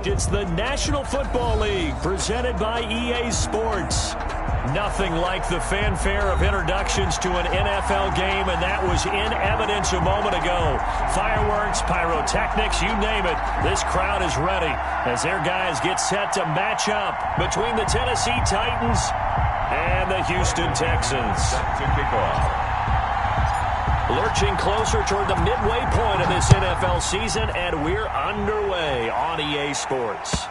It's the National Football League presented by EA Sports. Nothing like the fanfare of introductions to an NFL game, and that was in evidence a moment ago. Fireworks, pyrotechnics, you name it. This crowd is ready as their guys get set to match up between the Tennessee Titans and the Houston Texans. Set to kick off. Lurching closer toward the midway point of this NFL season, and we're underway on EA Sports.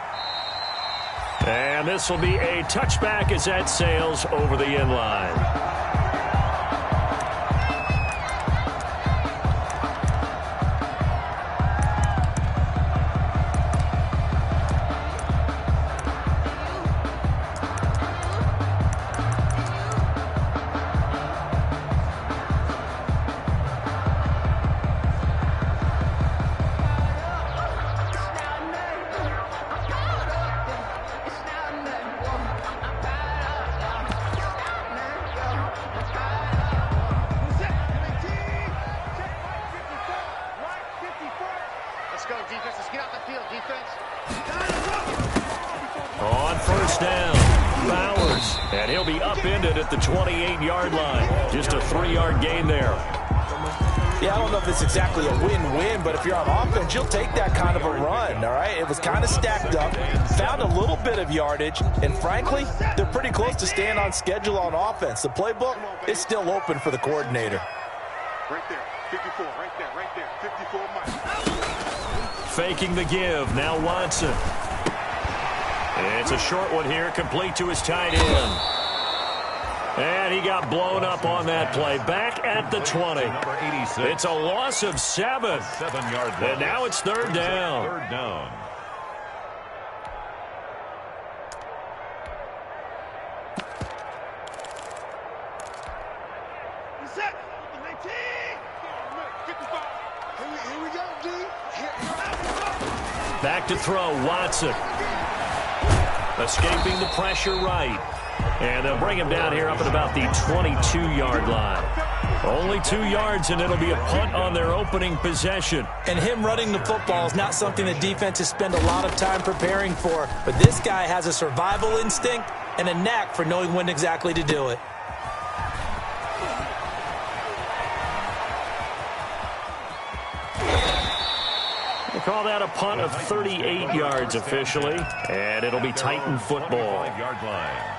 And this will be a touchback as that sails over the end line. On first down, Bowers, and he'll be upended at the 28-yard line. Just a 3-yard gain there. Yeah, I don't know if it's exactly a win-win, but if you're on offense, you'll take that kind of a run, all right? It was kind of stacked up, found a little bit of yardage, and frankly, they're pretty close to staying on schedule on offense. The playbook is still open for the coordinator. Right there, 54, right there, 54 miles. Faking the give, now Watson. It's a short one here, complete to his tight end. And he got blown up on that play. Back at the 20. It's a loss of 7. 7-yard loss. And now it's third down. Third down. Here we go, D. Back to throw, Watson. Escaping the pressure right. And they'll bring him down here up at about the 22-yard line. Only 2 yards, and it'll be a punt on their opening possession. And him running the football is not something the defenses spend a lot of time preparing for. But this guy has a survival instinct and a knack for knowing when exactly to do it. They call that a punt of 38 yards officially, and it'll be Titan football. 5-yard line.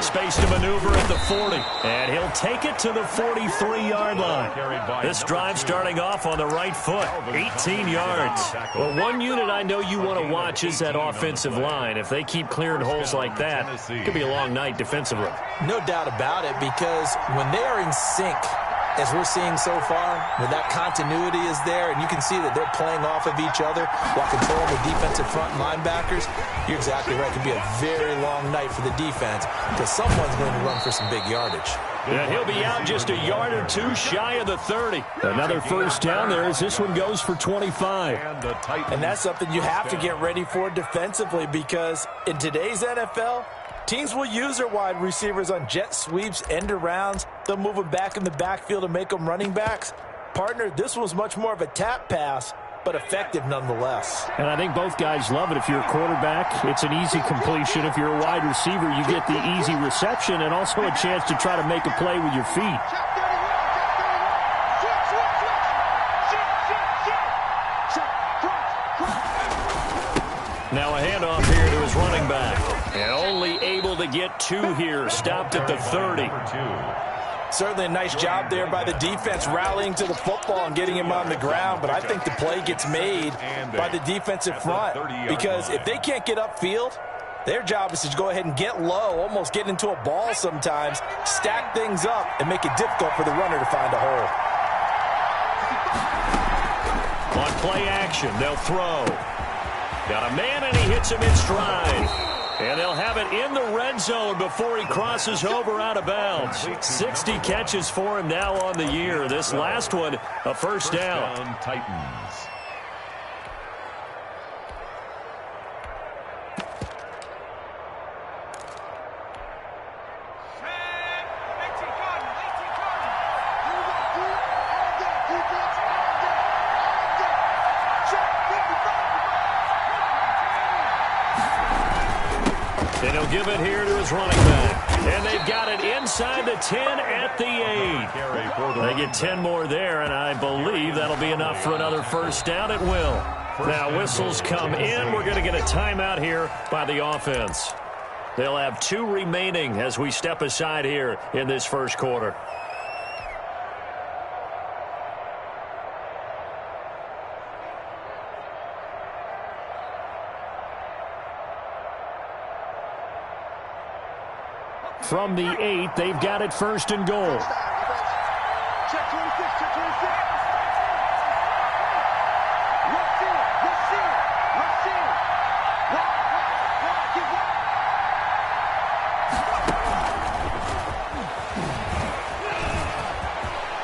Space to maneuver at the 40, and he'll take it to the 43-yard line. This drive starting off on the right foot, 18 yards. Well, one unit I know you want to watch is that offensive line. If they keep clearing holes like that, it could be a long night defensively. No doubt about it, because when they are in sync, as we're seeing so far, when that continuity is there, and you can see that they're playing off of each other while controlling the defensive front linebackers, you're exactly right. It could be a very long night for the defense because someone's going to run for some big yardage. And he'll be out just a yard or two shy of the 30. Another first down there as this one goes for 25. And that's something you have to get ready for defensively, because in today's NFL, teams will use their wide receivers on jet sweeps, end arounds. They'll move them back in the backfield and make them running backs. Partner, this was much more of a tap pass, but effective nonetheless. And I think both guys love it. If you're a quarterback, it's an easy completion. If you're a wide receiver, you get the easy reception and also a chance to try to make a play with your feet. Now a handoff here to his running back. And only able to get 2 here. Stopped at the 30. Certainly a nice job there by the defense rallying to the football and getting him on the ground. But I think the play gets made by the defensive front, because if they can't get upfield, their job is to go ahead and get low, almost get into a ball sometimes, stack things up, and make it difficult for the runner to find a hole. On play action, they'll throw. Got a man, and he hits him in stride. And they'll have it in the red zone before he crosses over out of bounds. 60 catches for him now on the year. This last one, a first down. Titans. And he'll give it here to his running back. And they've got it inside the 10 at the 8. They get 10 more there, and I believe that'll be enough for another first down. It will. Now whistles come in. We're going to get a timeout here by the offense. They'll have 2 remaining as we step aside here in this first quarter. From the 8, they've got it first and goal. Check 26, check 26.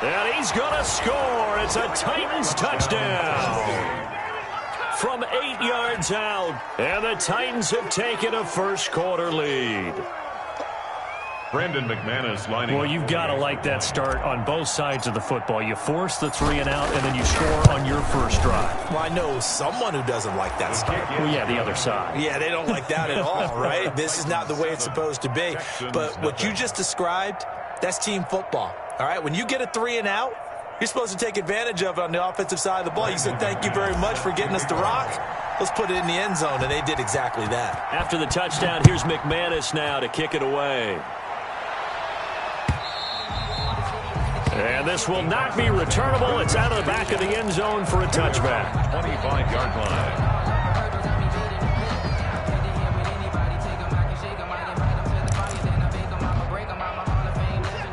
And he's going to score. It's a Titans touchdown. From 8 yards out. And the Titans have taken a first quarter lead. Brandon McManus lining. Well, you've got to like that start on both sides of the football. You force the 3 and out, and then you score on your first drive. Well, I know someone who doesn't like that start. Well, yeah, the other side. Yeah, they don't like that at all, right? This is not the way it's supposed to be. But what you just described, that's team football, all right? When you get a 3 and out, you're supposed to take advantage of it on the offensive side of the ball. You said, thank you very much for getting us the rock. Let's put it in the end zone, and they did exactly that. After the touchdown, here's McManus now to kick it away. And this will not be returnable. It's out of the back of the end zone for a touchback. 25-yard line.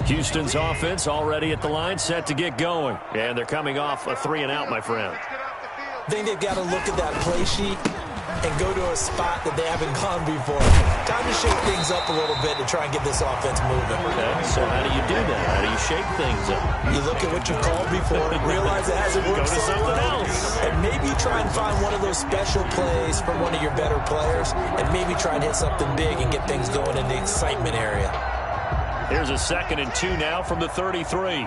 Houston's offense already at the line, set to get going. And they're coming off a 3 and out, my friend. I think they've got to look at that play sheet and go to a spot that they haven't gone before. Time to shake things up a little bit to try and get this offense moving. Okay, so how do you do that? How do you shake things up? You look at what you've called before, realize it hasn't worked so well, and maybe try and find one of those special plays from one of your better players, and maybe try and hit something big and get things going in the excitement area. Here's a 2nd and 2 now from the 33.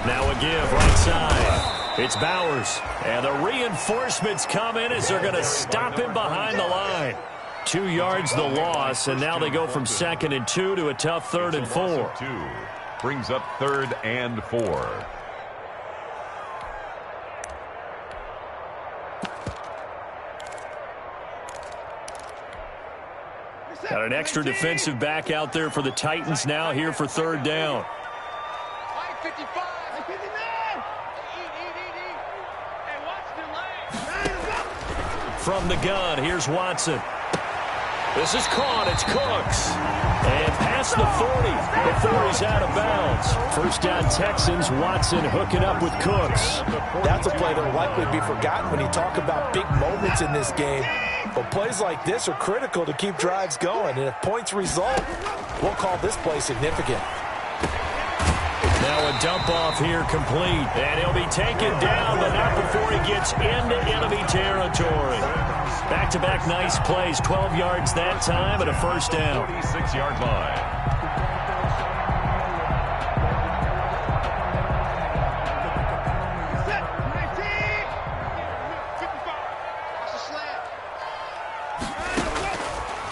Now a give right side. It's Bowers, and the reinforcements come in as they're going to stop him behind the line. 2 yards the loss, and now they go from 2nd and 2 to a tough 3rd and 4. 2 brings up 3rd and 4. Got an extra defensive back out there for the Titans now here for 3rd down. From the gun, here's Watson. This is caught. It's Cooks. And past the 40 before he's out of bounds. First down Texans. Watson hooking up with Cooks. That's a play that will likely be forgotten when you talk about big moments in this game. But plays like this are critical to keep drives going. And if points result, we'll call this play significant. Now a dump off here complete. And he'll be taken down, but not before he gets into enemy territory. Back-to-back nice plays. 12 yards that time and a first down. 46-yard line.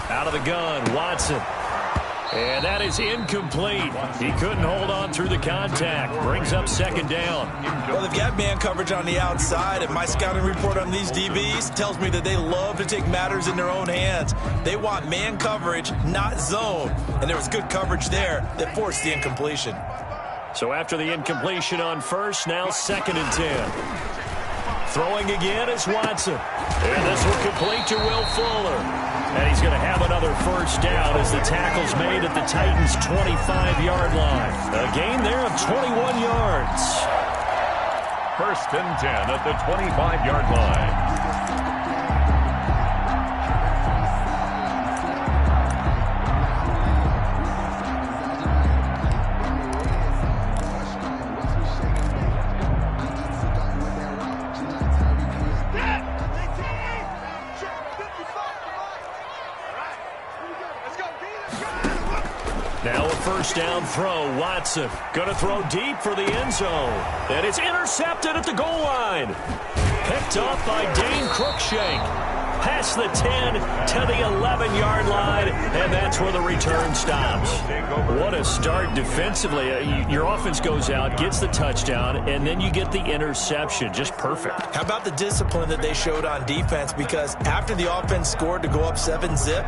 Out of the gun, Watson. And that is incomplete. He couldn't hold on through the contact. Brings up 2nd down. Well, they've got man coverage on the outside, and my scouting report on these DBs tells me that they love to take matters in their own hands. They want man coverage, not zone. And there was good coverage there that forced the incompletion. So after the incompletion on first, now 2nd and 10. Throwing again is Watson. And this will complete to Will Fuller. And he's going to have another first down as the tackle's made at the Titans' 25-yard line. A gain there of 21 yards. 1st and 10 at the 25-yard line. Now a first down throw. Watson going to throw deep for the end zone. And it's intercepted at the goal line. Picked up by Dane Cruikshank. Past the 10 to the 11-yard line, and that's where the return stops. What a start defensively. Your offense goes out, gets the touchdown, and then you get the interception. Just perfect. How about the discipline that they showed on defense? Because after the offense scored to go up 7-zip,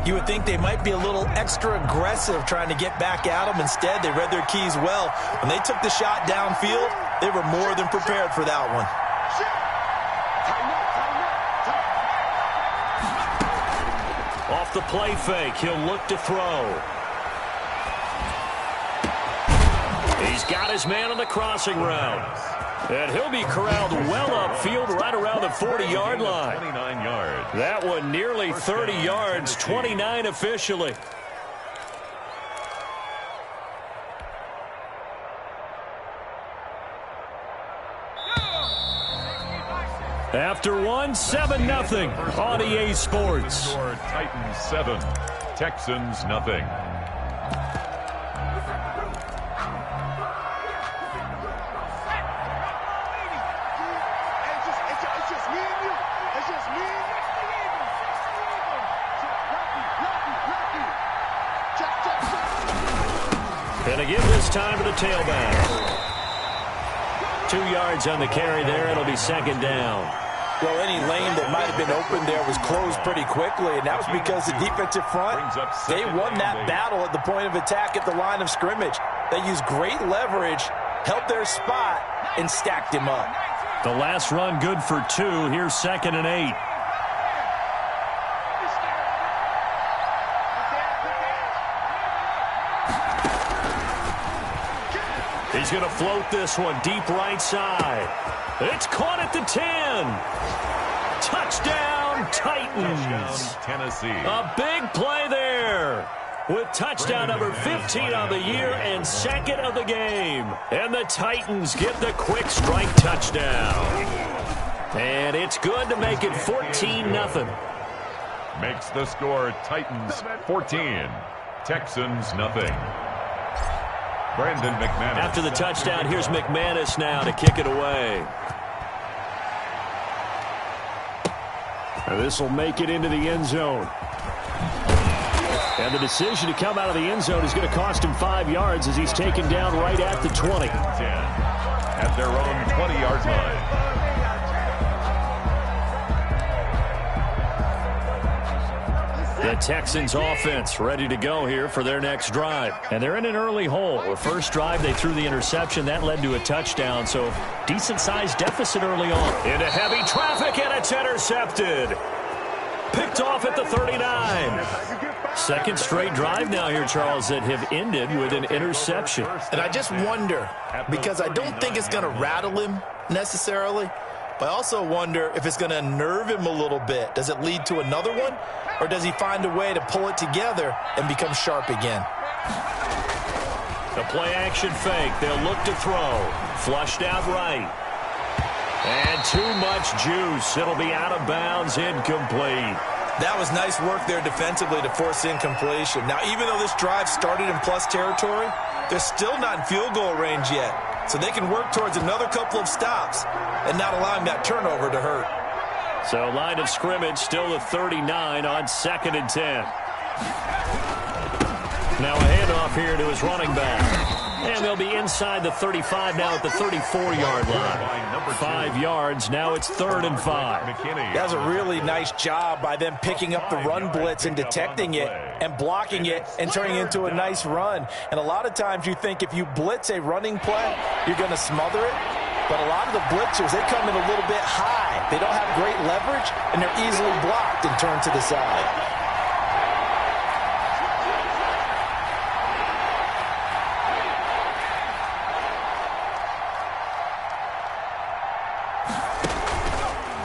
you would think they might be a little extra aggressive trying to get back at them. Instead, they read their keys well. When they took the shot downfield, they were more than prepared for that one. Off the play fake, he'll look to throw. He's got his man on the crossing route. And he'll be corralled well upfield right around the 40-yard line. 29 yards. That one nearly 30 yards, 29 officially. After one, 7-0 on EA Sports. Titans 7, Texans nothing. And again this time to the tailback. 2 yards on the carry there. It'll be second down. Well, any lane that might have been open there was closed pretty quickly, and that was because the defensive front, they won that battle at the point of attack at the line of scrimmage. They used great leverage, held their spot, and stacked him up. The last run good for 2. Here's 2nd and 8. He's going to float this one deep right side. It's caught at the 10. Touchdown, Titans. Tennessee. A big play there with touchdown number 15 on the year and 2nd of the game. And the Titans get the quick strike touchdown. And it's good to make it 14-0. Makes the score Titans 14, Texans nothing. Brandon McManus. After the touchdown, here's McManus now to kick it away. This will make it into the end zone. And the decision to come out of the end zone is going to cost him 5 yards as he's taken down right at the 20. 10 at their own 20-yard line. The Texans offense ready to go here for their next drive. And they're in an early hole. The first drive, they threw the interception. That led to a touchdown, so decent-sized deficit early on. Into heavy traffic, and it's intercepted. Picked off at the 39. Second straight drive now here, Charles, that have ended with an interception. And I just wonder, because I don't think it's going to rattle him necessarily, but I also wonder if it's going to nerve him a little bit. Does it lead to another one? Or does he find a way to pull it together and become sharp again? The play-action fake. They'll look to throw. Flushed out right. And too much juice. It'll be out of bounds, incomplete. That was nice work there defensively to force incompletion. Now, even though this drive started in plus territory, they're still not in field goal range yet. So they can work towards another couple of stops and not allowing that turnover to hurt. So line of scrimmage still the 39 on 2nd and 10. Now a handoff here to his running back. And they'll be inside the 35 now at the 34-yard line. 5 yards. Now it's 3rd and 5. That was a really nice job by them picking up the run blitz and detecting it and blocking it and turning it into a nice run. And a lot of times you think if you blitz a running play, you're going to smother it. But a lot of the blitzers, they come in a little bit high. They don't have great leverage, and they're easily blocked and turned to the side.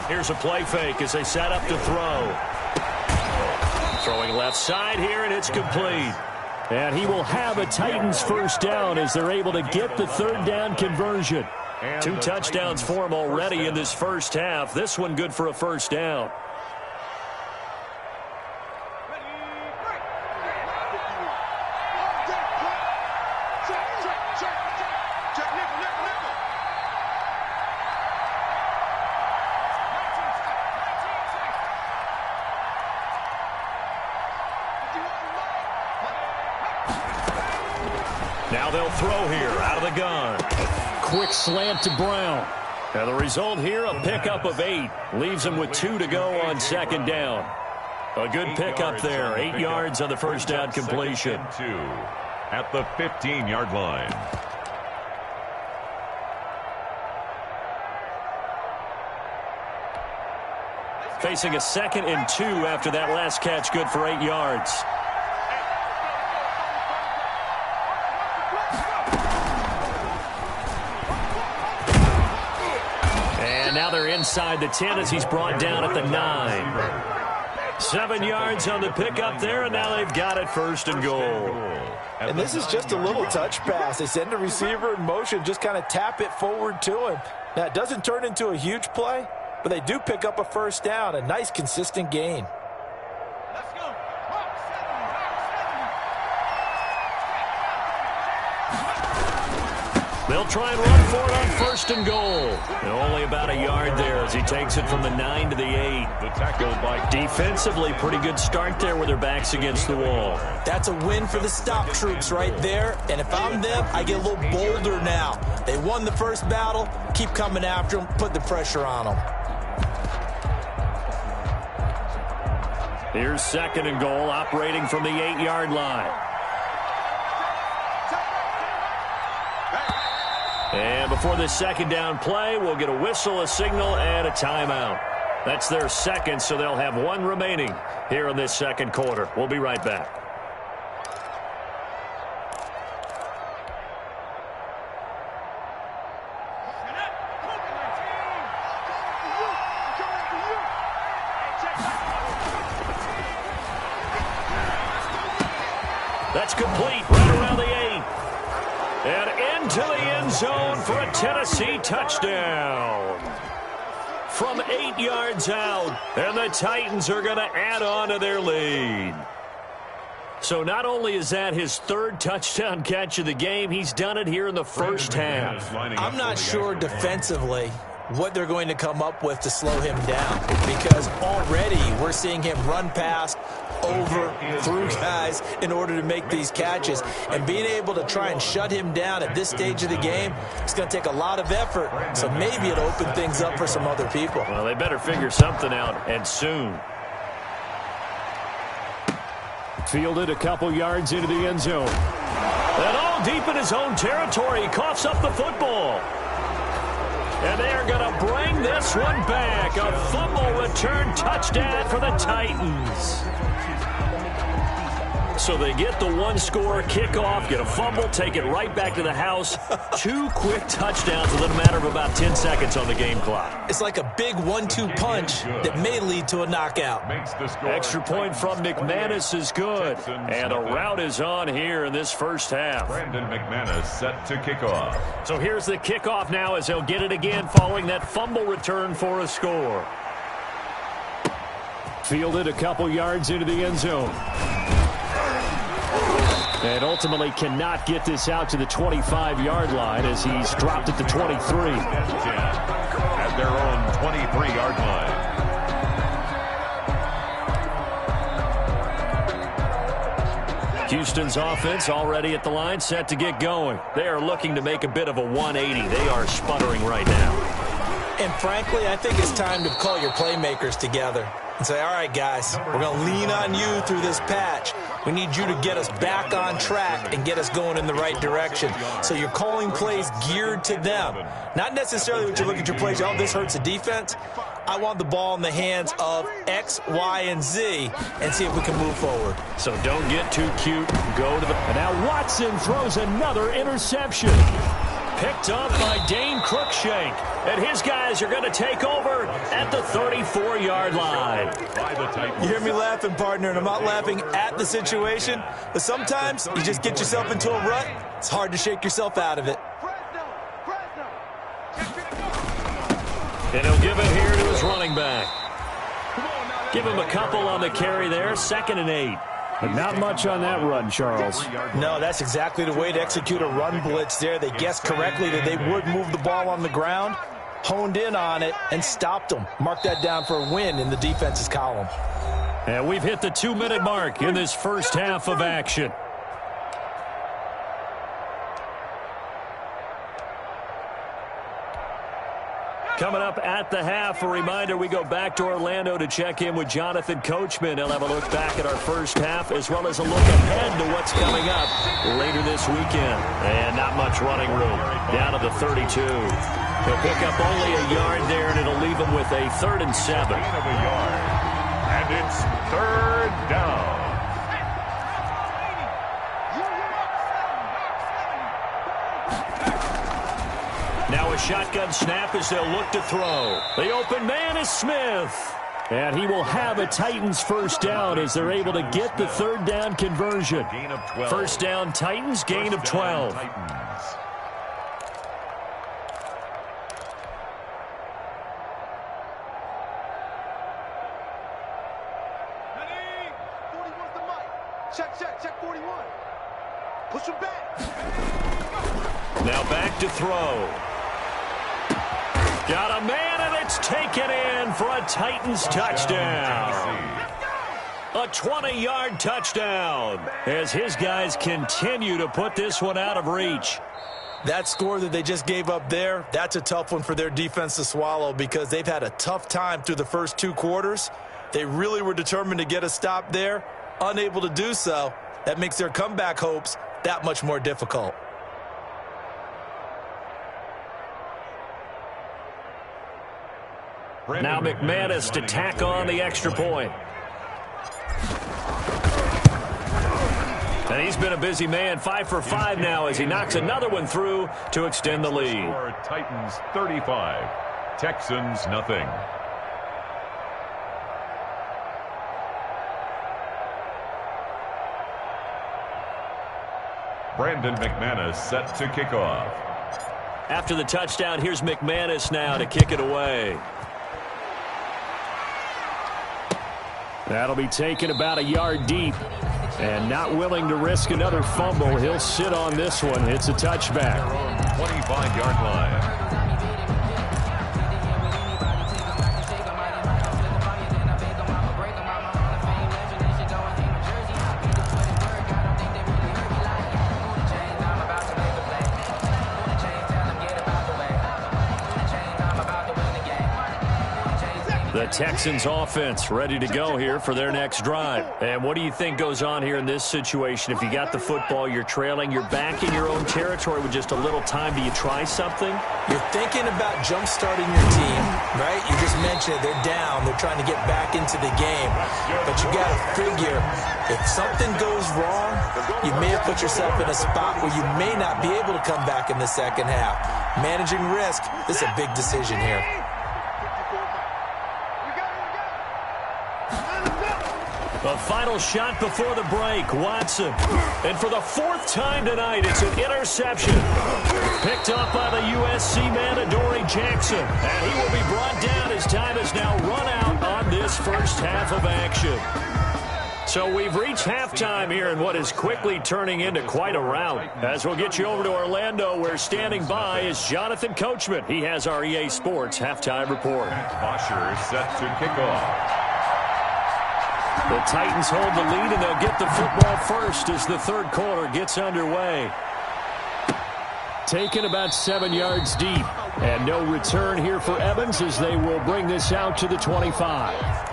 Here's a play fake as they set up to throw. Throwing left side here, and it's complete. And he will have a Titans first down as they're able to get the 3rd down conversion. 2 touchdowns for him already in this first half. This one good for a first down. Now they'll throw here out of the gun. Quick slant to Brown. Now the result here, a pickup of 8. Leaves him with 2 to go on second down. A good pickup there. 8 yards on the first down completion. 2 at the 15-yard line. Facing a 2nd and 2 after that last catch, good for 8 yards. And now they're inside the 10 as he's brought down at the 9. 7 yards on the pickup there, and now they've got it 1st and goal. And this is just a little touch pass. They send the receiver in motion, just kind of tap it forward to him. Now, it doesn't turn into a huge play, but they do pick up a 1st down, a nice, consistent gain. Let's go. They'll try and run for it on 1st and goal. And only about a yard there as he takes it from the 9 to the 8. The tackle by defensively, pretty good start there with their backs against the wall. That's a win for the stop troops right there. And if I'm them, I get a little bolder now. They won the first battle. Keep coming after them. Put the pressure on them. Here's 2nd and goal, operating from the 8-yard line. And before this 2nd down play, we'll get a whistle, a signal, and a timeout. That's their 2nd, so they'll have 1 remaining here in this 2nd quarter. We'll be right back. That's complete right around the 8. And into the end zone for a Tennessee touchdown. From 8 yards out, and the Titans are going to add on to their lead. So not only is that his 3rd touchdown catch of the game, he's done it here in the first half. I'm not sure defensively what they're going to come up with to slow him down, because already we're seeing him run past, over, through guys in order to make these catches. And being able to try and shut him down at this stage of the game, it's going to take a lot of effort. So maybe it'll open things up for some other people. Well, they better figure something out, and soon. Fielded a couple yards into the end zone. And all deep in his own territory, he coughs up the football. And they are going to bring this one back. A fumble return touchdown for the Titans. So they get the 1-score kickoff, get a fumble, take it right back to the house. 2 quick touchdowns within a matter of about 10 seconds on the game clock. It's like a big 1-2 punch that may lead to a knockout. Extra point from McManus is good. And a rout is on here in this first half. Brandon McManus set to kick off. So here's the kickoff now as they'll get it again following that fumble return for a score. Fielded a couple yards into the end zone. And ultimately cannot get this out to the 25-yard line as he's dropped at the 23. At their own 23-yard line. Houston's offense already at the line, set to get going. They are looking to make a bit of a 180. They are sputtering right now. And frankly, I think it's time to call your playmakers together and say, all right, guys, we're going to lean on you through this patch. We need you to get us back on track and get us going in the right direction. So you're calling plays geared to them. Not necessarily when you look at your plays, oh, this hurts the defense. I want the ball in the hands of X, Y, and Z and see if we can move forward. So don't get too cute. Go to the... And now Watson throws another interception. Picked up by Dane Cruikshank. And his guys are going to take over at the 34-yard line. You hear me laughing, partner, and I'm not laughing at the situation. But sometimes you just get yourself into a rut. It's hard to shake yourself out of it. And he'll give it here to his running back. Give him a couple on the carry there. 2nd and 8. But not much on that run, Charles. No, that's exactly the way to execute a run blitz there. They guessed correctly that they would move the ball on the ground, honed in on it, and stopped them. Mark that down for a win in the defense's column. And we've hit the 2-minute mark in this first half of action. Coming up at the half, a reminder, we go back to Orlando to check in with Jonathan Coachman. He'll have a look back at our first half as well as a look ahead to what's coming up later this weekend. And not much running room. Down to the 32. He'll pick up only a yard there, and it'll leave him with a 3rd and 7. Gain of a yard. And it's 3rd down. Now a shotgun snap as they'll look to throw. The open man is Smith. And he will have a Titans first down as they're able to get the 3rd down conversion. Gain of 12. First down Titans, gain of 12. Titans. Ready? 41's the mic. Check 41. Push him back. Now back to throw. Got a man, and it's taken in for a Titans touchdown. A 20-yard touchdown as his guys continue to put this one out of reach. That score that they just gave up there, that's a tough one for their defense to swallow because they've had a tough time through the first 2 quarters. They really were determined to get a stop there, unable to do so. That makes their comeback hopes that much more difficult. Now McManus to tack on the extra point. And he's been a busy man, 5 for 5 now as he knocks another one through to extend the lead. Titans 35, Texans nothing. Brandon McManus set to kick off. After the touchdown, here's McManus now to kick it away. That'll be taken about a yard deep. And not willing to risk another fumble, he'll sit on this one. It's a touchback. 25-yard line. The Texans offense ready to go here for their next drive. And what do you think goes on here in this situation? If you got the football, you're trailing, you're back in your own territory with just a little time. Do you try something? You're thinking about jump-starting your team, right? You just mentioned it. They're down. They're trying to get back into the game. But you got to figure, if something goes wrong, you may have put yourself in a spot where you may not be able to come back in the second half. Managing risk, this is a big decision here. The final shot before the break, Watson. And for the 4th time tonight, it's an interception. Picked up by the USC man, Adoree Jackson. And he will be brought down as time is now run out on this first half of action. So we've reached halftime here in what is quickly turning into quite a rout. As we'll get you over to Orlando, where standing by is Jonathan Coachman. He has our EA Sports halftime report. Bosher is set to kick off. The Titans hold the lead, and they'll get the football first as the 3rd quarter gets underway. Taken about 7 yards deep. And no return here for Evans as they will bring this out to the 25.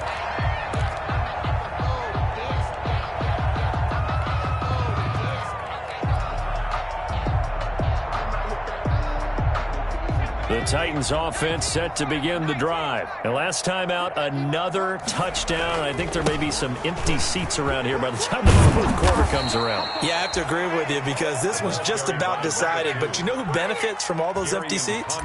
The Titans offense set to begin the drive. And last time out, another touchdown. I think there may be some empty seats around here by the time the 4th quarter comes around. Yeah, I have to agree with you because this one's just about decided. But you know who benefits from all those empty seats?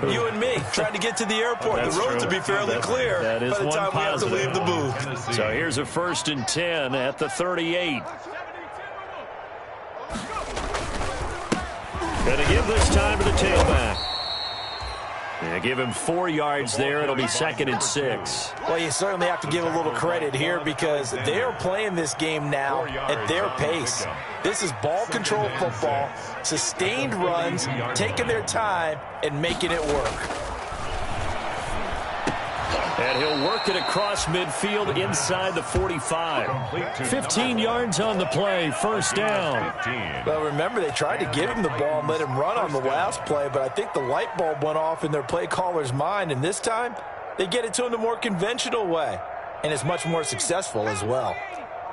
You and me, trying to get to the airport. The roads will be fairly clear by the time we have to leave the booth. So here's a 1st and 10 at the 38. Going to give this time to the tailback. Yeah, give him 4 yards there. It'll be 2nd and 6. Well, you certainly have to give a little credit here because they're playing this game now at their pace. This is ball control football, sustained runs, taking their time and making it work. And And he'll work it across midfield inside the 45. 15 yards on the play, first down. Well, remember, they tried to give him the ball and let him run on the last play, but I think the light bulb went off in their play caller's mind, and this time they get it to him the more conventional way, and it's much more successful as well.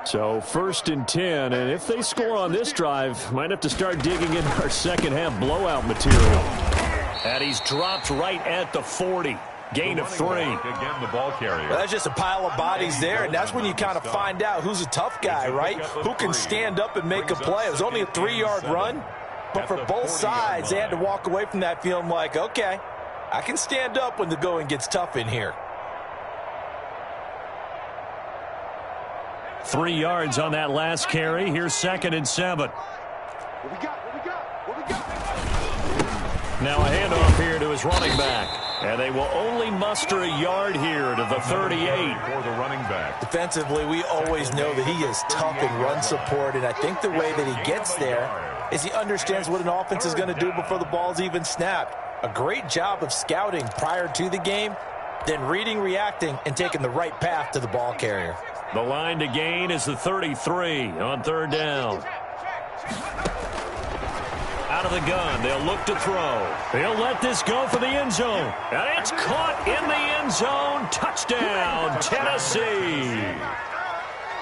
So 1st and 10, and if they score on this drive, might have to start digging in our second-half blowout material. And he's dropped right at the 40. Gain of 3. Again, the ball carrier. Well, that's just a pile of bodies there, and that's when you kind of find out who's a tough guy, right? Who can stand up and make a play. It was only a 3-yard run, but for both sides, they had to walk away from that feeling like, okay, I can stand up when the going gets tough in here. 3 yards on that last carry. Here's 2nd and 7. What we got? Now a handoff here to his running back. And they will only muster a yard here to the 38. For the running back. Defensively, we always know that he is tough in run support, and I think the way that he gets there is he understands what an offense is going to do before the ball's even snapped. A great job of scouting prior to the game, then reading, reacting, and taking the right path to the ball carrier. The line to gain is the 33 on 3rd down. Out of the gun, they'll look to throw. They'll let this go for the end zone. And it's caught in the end zone. Touchdown, Tennessee.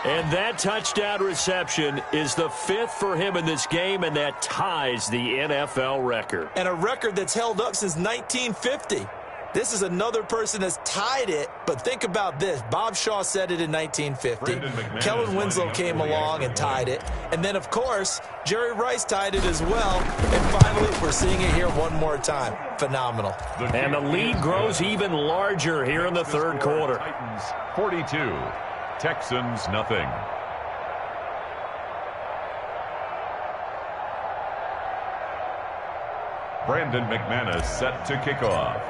And that touchdown reception is the 5th for him in this game, and that ties the NFL record. And a record that's held up since 1950. This is another person that's tied it, but think about this. Bob Shaw said it in 1950. Kellen Winslow came along and tied it. And then, of course, Jerry Rice tied it as well. And finally, we're seeing it here one more time. Phenomenal. And the lead grows even larger here in the 3rd quarter. Titans 42, Texans nothing. Brandon McManus set to kick off.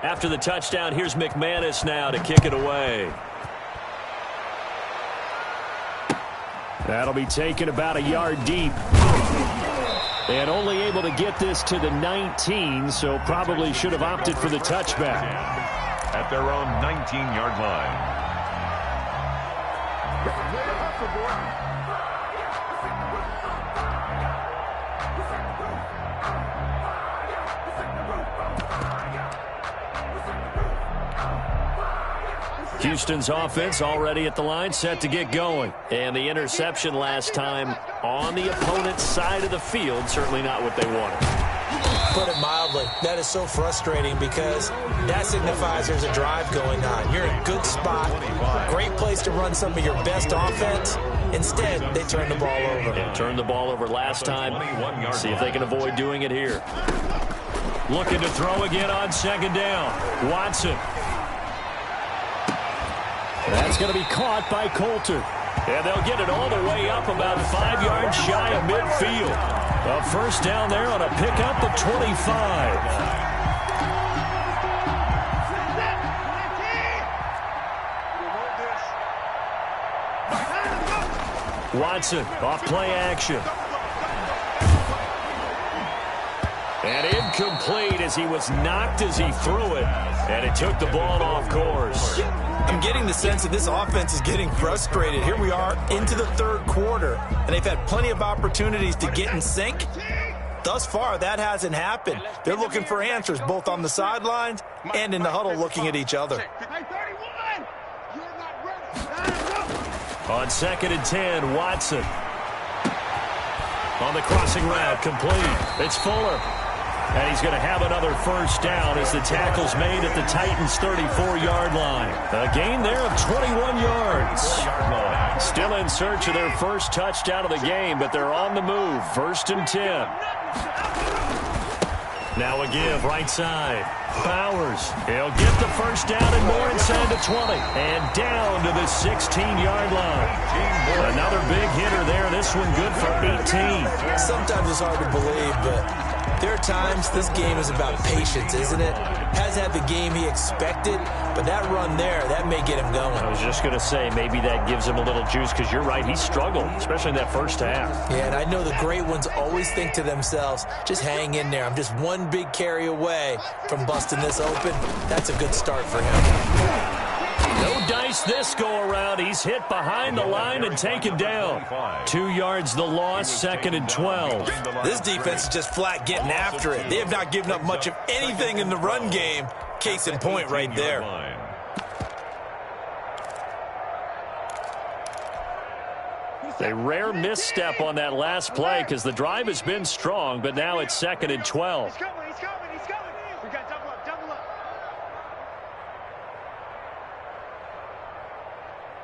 After the touchdown, here's McManus now to kick it away. That'll be taken about a yard deep. And only able to get this to the 19, so probably should have opted for the touchback. At their own 19-yard line. Houston's offense already at the line, set to get going. And the interception last time on the opponent's side of the field, certainly not what they wanted. Put it mildly, that is so frustrating because that signifies there's a drive going on. You're in a good spot, great place to run some of your best offense. Instead, they turn the ball over. They turned the ball over last time. See if they can avoid doing it here. Looking to throw again on 2nd down. Watson. That's going to be caught by Coulter. And they'll get it all the way up about 5 yards shy of midfield. A first down there on a pickup at 25. Watson off play action. And incomplete as he was knocked as he threw it. And it took the ball off course. I'm getting the sense that this offense is getting frustrated. Here we are into the 3rd quarter, and they've had plenty of opportunities to get in sync. Thus far, that hasn't happened. They're looking for answers both on the sidelines and in the huddle looking at each other. On 2nd and 10, Watson. On the crossing route, complete. It's Fuller. And he's going to have another first down as the tackle's made at the Titans' 34-yard line. A gain there of 21 yards. Still in search of their first touchdown of the game, but they're on the move. 1st and 10. Now a give, right side. Bowers. He'll get the first down and more inside the 20. And down to the 16-yard line. Another big hitter there. This one good for 18. Sometimes it's hard to believe, but There are times this game is about patience, isn't it? Hasn't had the game he expected, but that run there, that may get him going. I was just going to say, maybe that gives him a little juice, because you're right, he struggled, especially in that first half. Yeah, and I know the great ones always think to themselves, just hang in there. I'm just one big carry away from busting this open. That's a good start for him. No dice this go-around. He's hit behind the line and taken down. 2 yards the loss, 2nd and 12. This defense is just flat getting after it. They have not given up much of anything in the run game. Case in point right there. A rare misstep on that last play because the drive has been strong, but now it's 2nd and 12. He's coming. We got double up.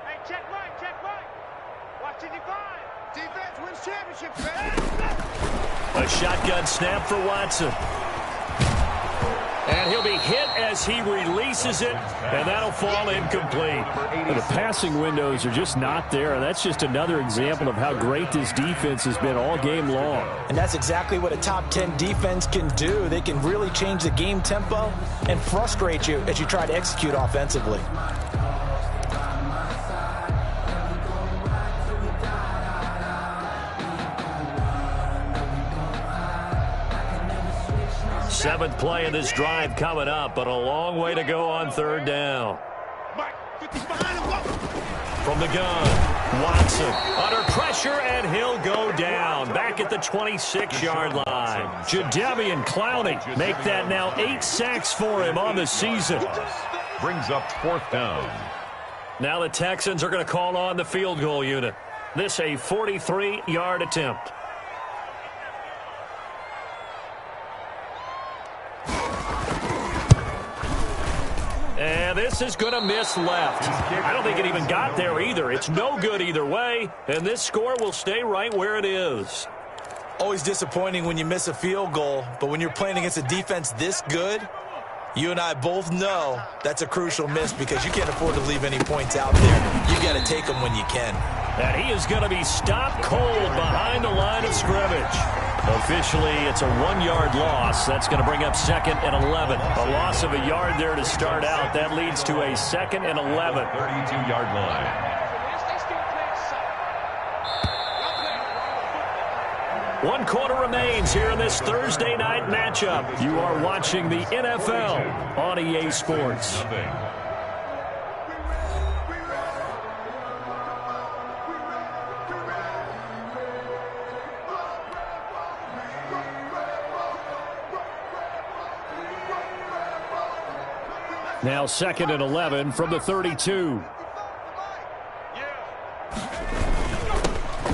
Hey, check right. Watch it divide. Defense wins championships, man. A shotgun snap for Watson. And he'll be hit as he releases it, and that'll fall incomplete. And the passing windows are just not there, and that's just another example of how great this defense has been all game long. And that's exactly what a top 10 defense can do. They can really change the game tempo and frustrate you as you try to execute offensively. Seventh play of this drive coming up, but a long way to go on 3rd down. From the gun, Watson under pressure, and he'll go down. Back at the 26-yard line. Jadeveon Clowney make that now 8 sacks for him on the season. Brings up 4th down. Now the Texans are going to call on the field goal unit. This a 43-yard attempt. And this is going to miss left. I don't think it even got there either. It's no good either way, and this score will stay right where it is. Always disappointing when you miss a field goal, but when you're playing against a defense this good, you and I both know that's a crucial miss because you can't afford to leave any points out there. You got to take them when you can. And he is going to be stopped cold behind the line of scrimmage. Officially, it's a 1-yard loss. That's going to bring up 2nd and 11. A loss of a yard there to start out. That leads to a 2nd and 11. 32-yard line. One quarter remains here in this Thursday night matchup. You are watching the NFL on EA Sports. Now 2nd and 11 from the 32.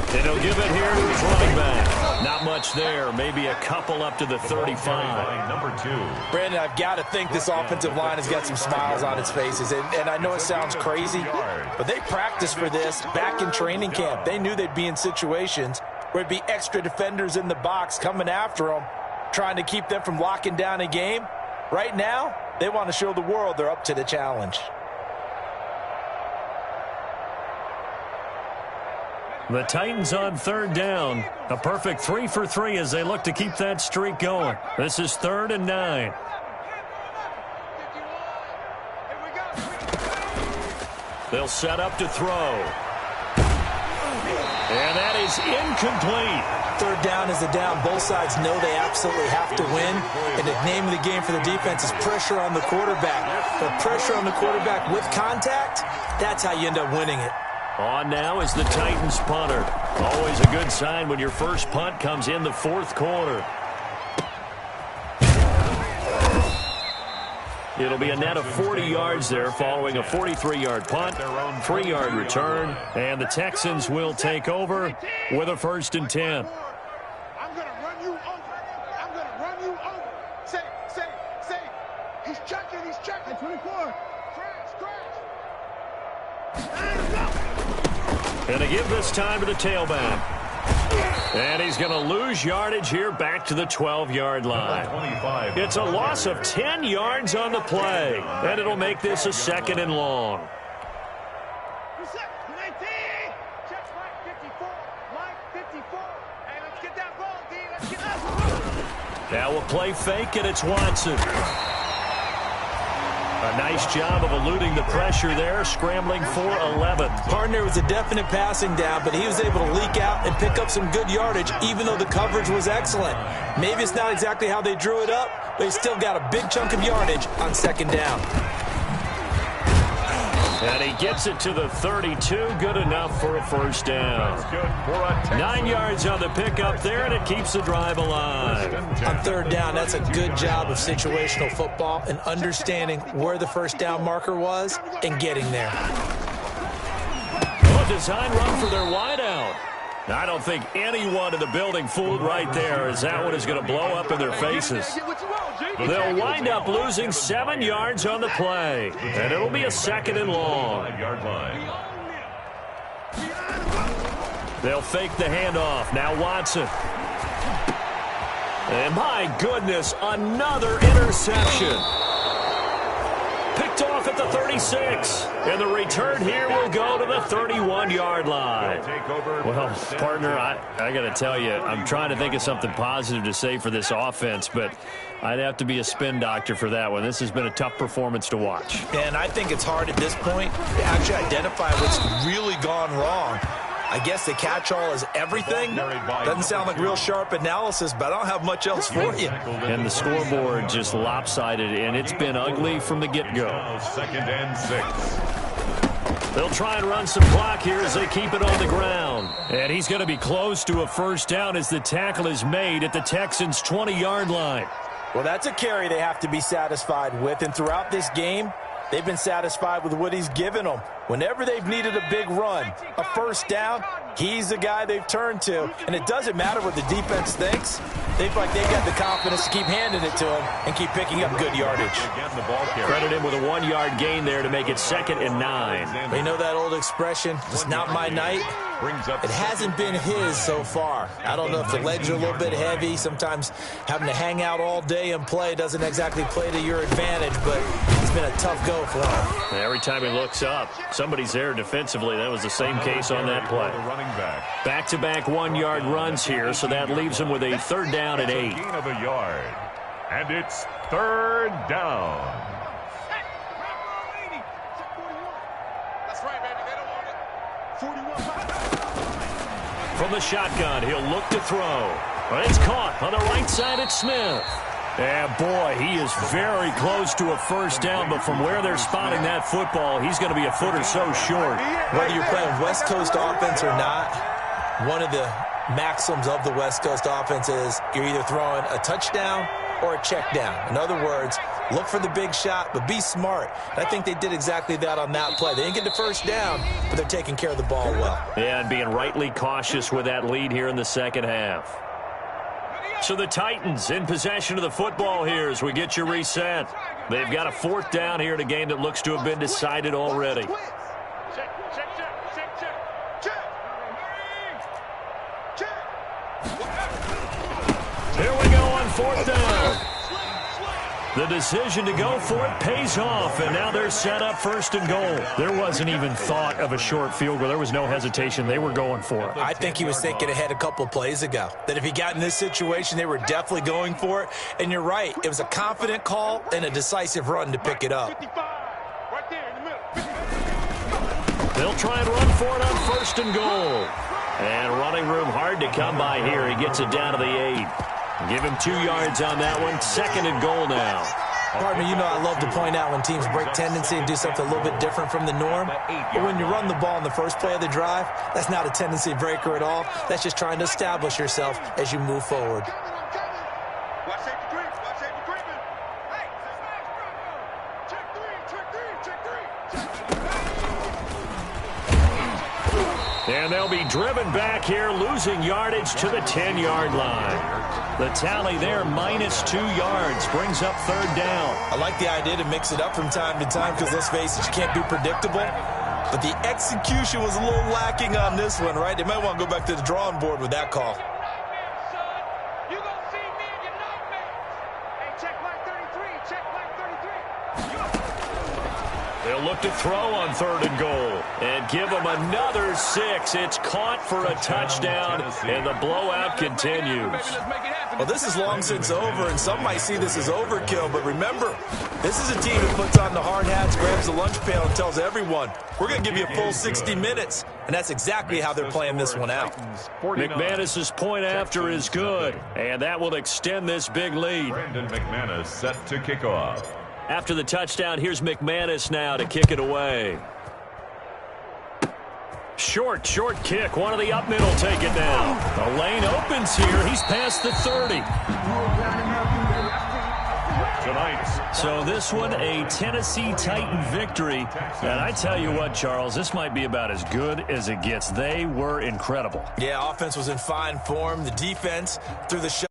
And he'll give it here to his running back. Not much there. Maybe a couple up to the 35. Number 2. Brandon, I've got to think this offensive line has got some smiles on its faces. And I know it sounds crazy, but they practiced for this back in training camp. They knew they'd be in situations where it'd be extra defenders in the box coming after them, trying to keep them from locking down a game. Right now, they want to show the world they're up to the challenge. The Titans on 3rd down. A perfect 3 for 3 as they look to keep that streak going. This is 3rd and 9. They'll set up to throw. And that is incomplete. 3rd down is the down. Both sides know they absolutely have to win. And the name of the game for the defense is pressure on the quarterback. But pressure on the quarterback with contact, that's how you end up winning it. On now is the Titans punter. Always a good sign when your first punt comes in the 4th quarter. It'll be a net of 40 yards there following a 43-yard punt, 3-yard return, and the Texans will take over with a 1st and 10. I'm going to run you over. Say. He's checking. 24. Crash. And to give this time to the tailback. And he's going to lose yardage here back to the 12-yard line. It's a loss of 10 yards on the play, and it'll make this a 2nd and long. Check Mike 54. Mike 54. Hey, Let's get that ball, D. Let's get that. Now we'll play fake, and it's Watson. A nice job of eluding the pressure there, scrambling for 11. Partner was a definite passing down, but he was able to leak out and pick up some good yardage, even though the coverage was excellent. Maybe it's not exactly how they drew it up, but he still got a big chunk of yardage on second down. And he gets it to the 32. Good enough for a first down. 9 yards on the pickup there, and it keeps the drive alive. On third down, that's a good job of situational football and understanding where the first down marker was and getting there. Oh, design run for their wideout. I don't think anyone in the building fooled right there, as that one is going to blow up in their faces. They'll wind up losing 7 yards on the play, and it'll be a 2nd and long. They'll fake the handoff. Now Watson. And my goodness, another interception. Picked off at the 36. And the return here will go to the 31-yard line. Well, partner, I got to tell you, I'm trying to think of something positive to say for this offense, but I'd have to be a spin doctor for that one. This has been a tough performance to watch. And I think it's hard at this point to actually identify what's really gone wrong. I guess the catch-all is everything. Doesn't sound like real sharp analysis, but I don't have much else for you. And the scoreboard just lopsided, and it's been ugly from the get-go. 2nd and 6. They'll try and run some clock here as they keep it on the ground. And he's going to be close to a first down as the tackle is made at the Texans' 20-yard line. Well, that's a carry they have to be satisfied with, and throughout this game, they've been satisfied with what he's given them. Whenever they've needed a big run, a first down, he's the guy they've turned to. And it doesn't matter what the defense thinks. They feel like they've got the confidence to keep handing it to him and keep picking up good yardage. Credit him with a 1-yard gain there to make it 2nd and 9. You know that old expression, it's not my night? It hasn't been his so far. I don't know if the legs are a little bit heavy. Sometimes having to hang out all day and play doesn't exactly play to your advantage, but it's been a tough go for him. Every time he looks up, somebody's there defensively. That was the same case on that play. Back-to-back 1-yard runs here, so that leaves him with a 3rd down and 8. Gain of a yard. And it's 3rd down. That's right, baby. They don't want it. 41. From the shotgun, he'll look to throw. But it's caught on the right side at Smith. And boy, he is very close to a first down, but from where they're spotting that football, he's going to be a foot or so short. Whether you're playing West Coast offense or not, one of the maxims of the West Coast offense is you're either throwing a touchdown or a check down. In other words, look for the big shot, but be smart. And I think they did exactly that on that play. They didn't get the first down, but they're taking care of the ball well. Yeah, and being rightly cautious with that lead here in the second half. So the Titans in possession of the football here as we get you reset. They've got a 4th down here in a game that looks to have been decided already. Check, check, check, check, check, check. Here we go on 4th down. The decision to go for it pays off, and now they're set up 1st and goal. There wasn't even thought of a short field goal. There was no hesitation. They were going for it. I think he was thinking ahead a couple plays ago, that if he got in this situation, they were definitely going for it. And you're right. It was a confident call and a decisive run to pick it up. 55. Right there in the middle. They'll try and run for it on 1st and goal. And running room hard to come by here. He gets it down to the 8. Give him 2 yards on that one. 2nd and goal now. Pardon me, you know I love to point out when teams break tendency and do something a little bit different from the norm. But when you run the ball in the first play of the drive, that's not a tendency breaker at all. That's just trying to establish yourself as you move forward. Watch safety creep. Watch safety creeping. Hey, check 3, check 3, check 3, check 3. And they'll be driven back here, losing yardage to the 10-yard line. The tally there, -2 yards, brings up 3rd down. I like the idea to mix it up from time to time because, let's face it, you can't be predictable. But the execution was a little lacking on this one, right? They might want to go back to the drawing board with that call. You gonna see me and your nightmares. Hey, check like 33, check like 33. They'll look to throw on 3rd and goal. And give them another 6. It's caught for a touchdown, and the blowout continues. Well, this is long since over, and some might see this as overkill. But remember, this is a team that puts on the hard hats, grabs the lunch pail, and tells everyone, we're going to give you a full 60 minutes. And that's exactly how they're playing this one out. McManus's point after is good, and that will extend this big lead. Brandon McManus set to kick off. After the touchdown, here's McManus now to kick it away. Short kick. One of the up middle take it down. The lane opens here. He's past the 30. Tonight. So this one, a Tennessee Titan victory. And I tell you what, Charles, this might be about as good as it gets. They were incredible. Yeah, offense was in fine form. The defense through the shot.